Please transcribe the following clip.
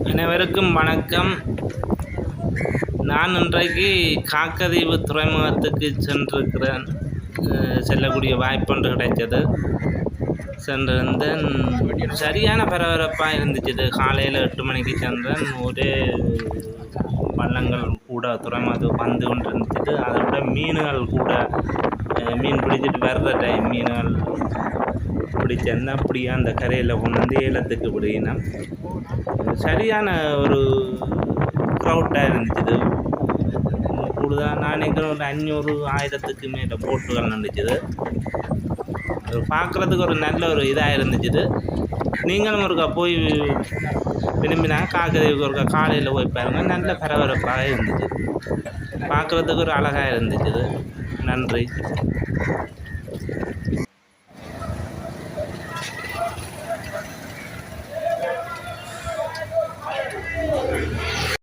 அனைவருக்கும் வணக்கம். நான் இன்றைக்கு காக்கதீவு துறைமுகத்துக்கு சென்றிருக்கிறேன். செல்லக்கூடிய வாய்ப்பொன்று கிடைச்சது. சென்றிருந்தேன். சரியான பரபரப்பாக இருந்துச்சு. காலையில் 8 மணிக்கு சென்றேன். ஒரே வள்ளங்கள் கூட துறைமுகத்துக்கு வந்து கொண்டு இருந்துச்சு. அதை விட மீன்கள் கூட மீன் பிடிச்சிட்டு வர்ற டைம் மீன்கள் பிடிச்சேன்னா அப்படியே அந்த கரையில் கொண்டு வந்து ஏலத்துக்கு விடுகினேன். சரியான ஒரு க்ரௌட்டாக இருந்துச்சு. கூடுதலாக நான் நினைக்கிறேன் ஒரு 500-1000க்கு மேலே போட்டுகள் நின்றுச்சுது. அது பார்க்குறதுக்கு ஒரு நல்ல ஒரு இதாக இருந்துச்சு. நீங்களும் ஒருக்கா போய் விரும்பினாங்க காக்கதீவுக்கு ஒருக்கா காலையில் போய் பாருங்கள். நல்ல பரபரப்பாக இருந்துச்சு. பார்க்குறதுக்கு ஒரு அழகாக இருந்துச்சு. நன்றி.